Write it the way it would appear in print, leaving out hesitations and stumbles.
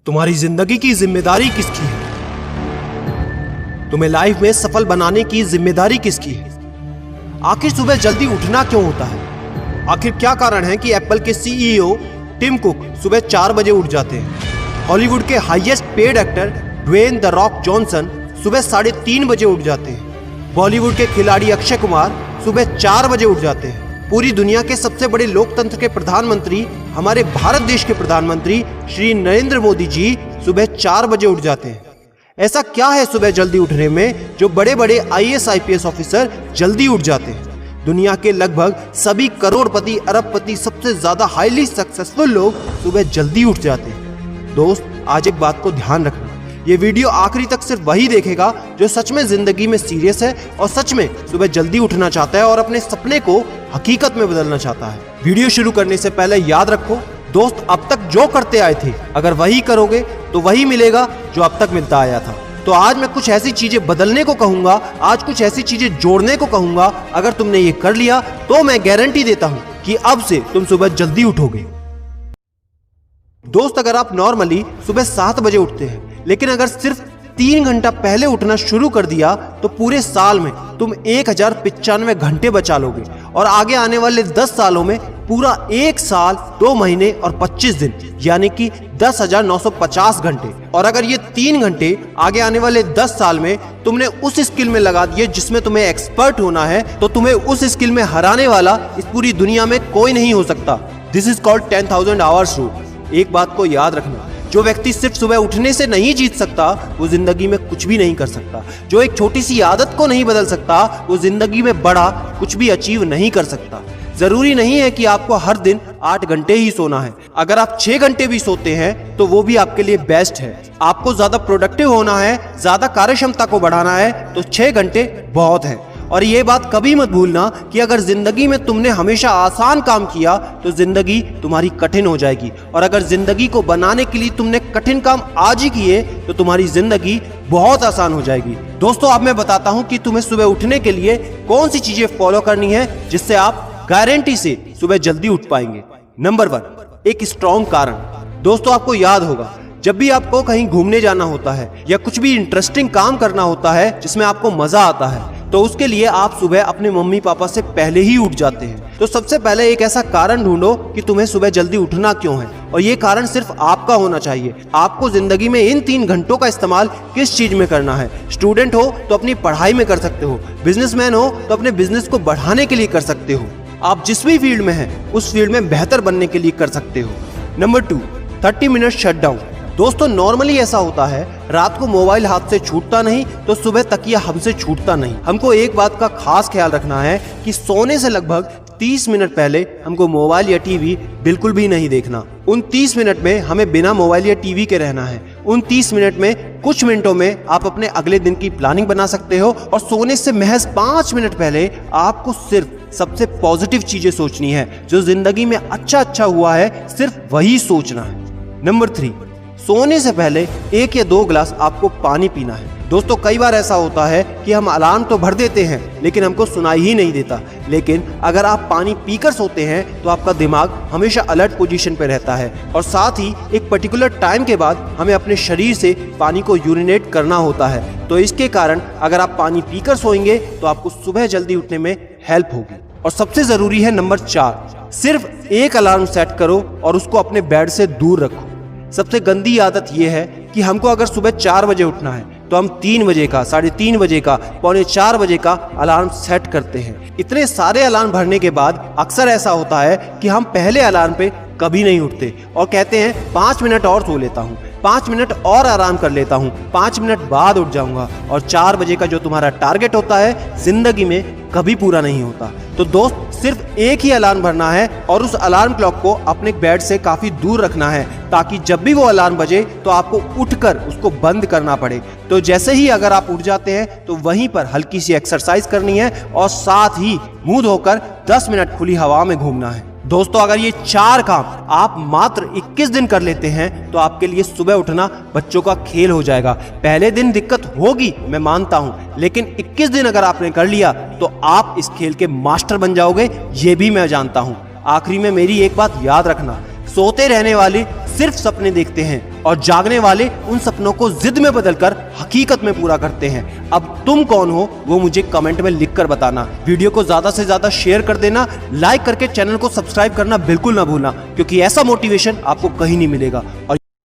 तुम्हारी जिंदगी की जिम्मेदारी किसकी है? तुम्हें लाइफ में सफल बनाने की जिम्मेदारी किसकी है? आखिर सुबह जल्दी उठना क्यों होता है? आखिर क्या कारण है कि एप्पल के सीईओ टिम कुक सुबह 4 बजे उठ जाते हैं? हॉलीवुड के highest paid actor Dwayne the Rock Johnson सुबह 3:30 बजे उठ जाते हैं। बॉलीवुड के खिलाड़ी अक्षय कुमार सुबह 4 बजे उठ जाते हैं। पूरी दुनिया के सबसे बड़े लोकतंत्र के प्रधानमंत्री, हमारे भारत देश के प्रधानमंत्री श्री नरेंद्र मोदी जी सुबह 4 बजे उठ जाते हैं। ऐसा क्या है सुबह जल्दी उठने में जो बड़े बड़े आईएएस आईपीएस ऑफिसर जल्दी उठ जाते हैं? दुनिया के लगभग सभी करोड़पति, अरबपति, सबसे ज्यादा हाईली सक्सेसफुल लोग सुबह जल्दी उठ जाते हैं। दोस्त, आज एक बात को ध्यान रखना, ये वीडियो आखिरी तक सिर्फ वही देखेगा जो सच में जिंदगी में सीरियस है और सच में सुबह जल्दी उठना चाहता है और अपने सपने को हकीकत में बदलना चाहता है। वीडियो शुरू करने से पहले याद रखो दोस्त, अब तक जो करते आए थे अगर वही करोगे तो वही मिलेगा जो अब तक मिलता आया था। तो आज मैं कुछ ऐसी चीजें बदलने को कहूंगा, आज कुछ ऐसी चीजें जोड़ने को कहूंगा। अगर तुमने ये कर लिया तो मैं गारंटी देता हूं कि अब से तुम सुबह जल्दी उठोगे। दोस्त, अगर आप नॉर्मली सुबह 7 बजे उठते हैं लेकिन अगर सिर्फ 3 घंटा पहले उठना शुरू कर दिया तो पूरे साल में तुम 1095 घंटे बचा लोगे और आगे आने वाले 10 सालों में पूरा 1 साल 2 महीने और 25 दिन यानी कि 10,950 घंटे। और अगर ये 3 घंटे आगे आने वाले 10 साल में तुमने उस स्किल में लगा दिए जिसमें तुम्हें एक्सपर्ट होना है तो तुम्हें उस स्किल में हराने वाला इस पूरी दुनिया में कोई नहीं हो सकता। This is called 10,000 hours rule. एक बात को याद रखना, जो व्यक्ति सिर्फ सुबह उठने से नहीं जीत सकता वो जिंदगी में कुछ भी नहीं कर सकता। जो एक छोटी सी आदत को नहीं बदल सकता वो जिंदगी में बड़ा कुछ भी अचीव नहीं कर सकता। जरूरी नहीं है कि आपको हर दिन 8 घंटे ही सोना है। अगर आप 6 घंटे भी सोते हैं तो वो भी आपके लिए बेस्ट है। आपको ज्यादा प्रोडक्टिव होना है, ज्यादा कार्यक्षमता को बढ़ाना है तो 6 घंटे बहुत है। और ये बात कभी मत भूलना कि अगर जिंदगी में तुमने हमेशा आसान काम किया तो जिंदगी तुम्हारी कठिन हो जाएगी और अगर जिंदगी को बनाने के लिए तुमने कठिन काम आज ही किए तो तुम्हारी जिंदगी बहुत आसान हो जाएगी। दोस्तों, अब मैं बताता हूं कि तुम्हें सुबह उठने के लिए कौन सी चीजें फॉलो करनी है जिससे आप गारंटी से सुबह जल्दी उठ पाएंगे। नंबर 1, एक स्ट्रॉन्ग कारण। दोस्तों, आपको याद होगा जब भी आपको कहीं घूमने जाना होता है या कुछ भी इंटरेस्टिंग काम करना होता है जिसमें आपको मजा आता है तो उसके लिए आप सुबह अपने मम्मी पापा से पहले ही उठ जाते हैं। तो सबसे पहले एक ऐसा कारण ढूंढो कि तुम्हें सुबह जल्दी उठना क्यों है और ये कारण सिर्फ आपका होना चाहिए। आपको जिंदगी में इन 3 घंटों का इस्तेमाल किस चीज में करना है? स्टूडेंट हो तो अपनी पढ़ाई में कर सकते हो, बिजनेसमैन हो तो अपने बिजनेस को बढ़ाने के लिए कर सकते हो, आप जिस भी फील्ड में हैं उस फील्ड में बेहतर बनने के लिए कर सकते हो। Number 2, 30 minute shutdown. दोस्तों, नॉर्मली ऐसा होता है रात को मोबाइल हाथ से छूटता नहीं तो सुबह तकिया हमसे छूटता नहीं। हमको एक बात का खास ख्याल रखना है कि सोने से लगभग 30 मिनट पहले हमको मोबाइल या टीवी बिल्कुल भी नहीं देखना। उन 30 मिनट में हमें बिना मोबाइल या टीवी के रहना है। उन 30 मिनट में कुछ मिनटों में आप अपने अगले दिन की प्लानिंग बना सकते हो और सोने से महज 5 मिनट पहले आपको सिर्फ सबसे पॉजिटिव चीजें सोचनी है। जो जिंदगी में अच्छा हुआ है सिर्फ वही सोचना है। नंबर 3, सोने से पहले 1 या 2 गिलास आपको पानी पीना है। दोस्तों, कई बार ऐसा होता है कि हम अलार्म तो भर देते हैं लेकिन हमको सुनाई ही नहीं देता। लेकिन अगर आप पानी पीकर सोते हैं तो आपका दिमाग हमेशा अलर्ट पोजीशन पे रहता है और साथ ही एक पर्टिकुलर टाइम के बाद हमें अपने शरीर से पानी को यूरिनेट करना होता है। तो इसके कारण अगर आप पानी पीकर सोएंगे तो आपको सुबह जल्दी उठने में हेल्प होगी। और सबसे जरूरी है नंबर 4, सिर्फ एक अलार्म सेट करो और उसको अपने बेड से दूर रखो। सबसे गंदी आदत यह है कि हमको अगर सुबह 4 बजे उठना है तो हम 3 बजे का, 3:30 बजे का, 3:45 बजे का अलार्म सेट करते हैं। इतने सारे अलार्म भरने के बाद अक्सर ऐसा होता है कि हम पहले अलार्म पे कभी नहीं उठते और कहते हैं 5 मिनट और सो लेता हूँ, 5 मिनट और आराम कर लेता हूँ, 5 मिनट बाद उठ जाऊंगा। और 4 बजे का जो तुम्हारा टारगेट होता है जिंदगी में कभी पूरा नहीं होता। तो दोस्त, सिर्फ एक ही अलार्म भरना है और उस अलार्म क्लॉक को अपने बेड से काफी दूर रखना है ताकि जब भी वो अलार्म बजे तो आपको उठकर उसको बंद करना पड़े। तो जैसे ही अगर आप उठ जाते हैं तो वहीं पर हल्की सी एक्सरसाइज करनी है और साथ ही मुंह धोकर 10 मिनट खुली हवा में घूमना है। दोस्तों, अगर ये 4 काम आप मात्र 21 दिन कर लेते हैं तो आपके लिए सुबह उठना बच्चों का खेल हो जाएगा। पहले दिन दिक्कत होगी, मैं मानता हूं, लेकिन 21 दिन अगर आपने कर लिया तो आप इस खेल के मास्टर बन जाओगे, ये भी मैं जानता हूं। आखिरी में मेरी एक बात याद रखना, सोते रहने वाले सिर्फ सपने देखते हैं और जागने वाले उन सपनों को जिद में बदलकर हकीकत में पूरा करते हैं। अब तुम कौन हो वो मुझे कमेंट में लिखकर बताना। वीडियो को ज्यादा से ज्यादा शेयर कर देना, लाइक करके चैनल को सब्सक्राइब करना बिल्कुल ना भूलना, क्योंकि ऐसा मोटिवेशन आपको कहीं नहीं मिलेगा। और